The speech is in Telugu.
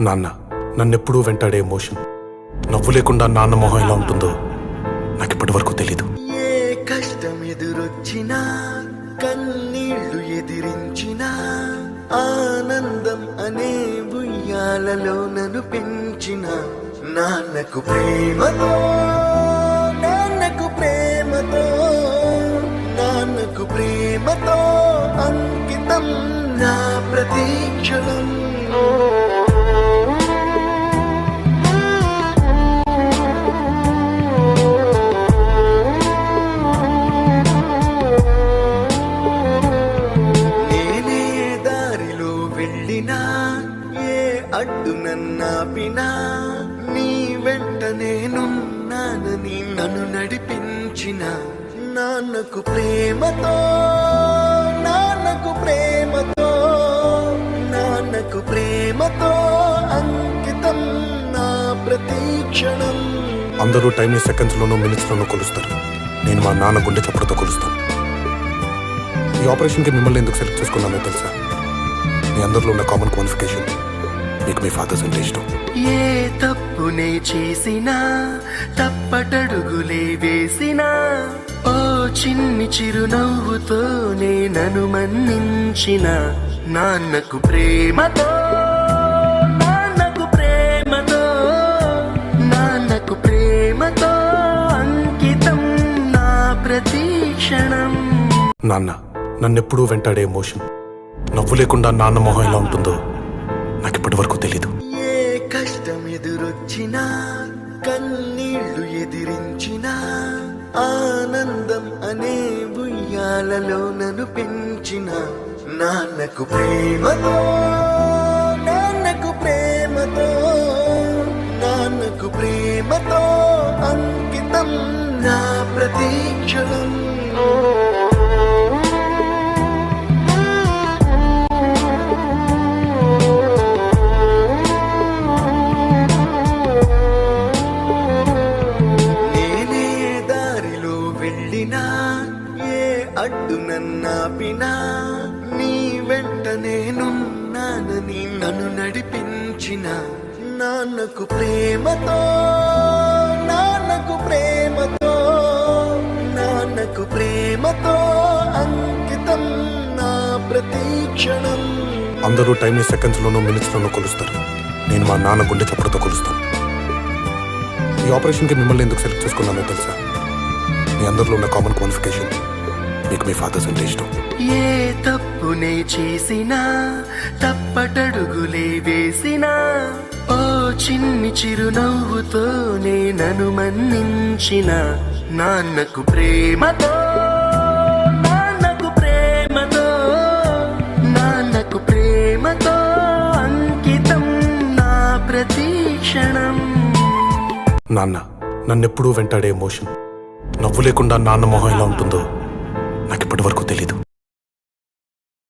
నాన్న నన్నెప్పుడూ వెంటాడే ఎమోషన్. నవ్వు లేకుండా నాన్న మొహం ఎలా ఉంటుందో నాకు ఇప్పటి వరకు తెలీదు. ఏ కష్టం ఎదురొచ్చినా కన్నీళ్లు ఎదిరించినా ఆనందం అనే ఉయ్యాలలో నన్ను పెంచిన నాన్నకు ప్రేమతో నాన్నకు ప్రేమతో నాన్నకు ప్రేమతో అంకితం నా ప్రతీక్షణం. ఏ అడ్డు నన్నాపినా నీ వెంట నేనున్నానని నన్ను నడిపించిన నాన్నకు ప్రేమతో నాన్నకు ప్రేమతో నాన్నకు ప్రేమతో అంకితం నా ప్రతీక్షణం. అందరూ టైంని సెకండ్స్ లోనూ మినిట్స్ లోనూ కొలుస్తారు. నేను మా నాన్న గుండె చప్పుడుతో కొలుస్తాను. ఈ ఆపరేషన్ కి మిమ్మల్ని ఎందుకు సెలెక్ట్ చేసుకున్నానో తెలుసా? మీ అందరిలో ఉన్న కామన్ క్వాలిఫికేషన్ మీకు మీ ఫాదర్స్ అంటే ఇష్టం. ఏ తప్పునే చేసినా తప్పటడుగులే వేసినా ఓ చిన్ని చిరునవ్వుతోనే నన్ను మన్నించిన నాన్నకు ప్రేమతో నాన్నకు ప్రేమతో నాన్నకు ప్రేమతో అంకితం నా ప్రతీక్షణం. నాన్న నన్నెప్పుడూ వెంటాడే ఎమోషన్. నవ్వు లేకుండా నాన్న మొహం ఎలా ఉంటుందో నాకు ఇప్పటి వరకు తెలీదు. ఏ కష్టం ఎదురొచ్చినా కన్నీళ్లు ఎదిరించినా ఆనందం అనే ఉయ్యాలలో నన్ను పెంచిన నాన్నకు ప్రేమతో నాన్నకు ప్రేమతో నాన్నకు ప్రేమతో అంకితం నా ప్రతీక్షణం. ఏ అడ్డు నన్నాపినా నీ వెంట నేనున్నానని నన్ను నడిపించిన నాన్నకు ప్రేమతో నాన్నకు ప్రేమతో నాన్నకు ప్రేమతో అంకితం నా ప్రతీక్షణం. అందరూ టైంని సెకండ్స్ లోనూ మినిట్స్ లోనూ కొలుస్తారు. నేను మా నాన్న గుండె చప్పుడుతో కొలుస్తాను. ఈ ఆపరేషన్ కి మిమ్మల్ని ఎందుకు సెలెక్ట్ చేసుకున్నానో తెలుసా? మీ అందరిలో ఉన్న కామన్ క్వాలిఫికేషన్ మీకు మీ ఫాదర్స్ అంటే ఇష్టం. ఏ తప్పునే చేసినా తప్పటడుగులే వేసినా ఓ చిన్ని చిరునవ్వుతోనే నన్ను మన్నించిన నాన్నకు ప్రేమతో నాన్నకు ప్రేమతో నాన్నకు ప్రేమతో అంకితం నా ప్రతీక్షణం. నాన్న నన్నెప్పుడూ వెంటాడే ఎమోషన్. నవ్వు లేకుండా నాన్న మొహం ఎలా ఉంటుందో నాకు ఇప్పటి వరకు తెలీదు.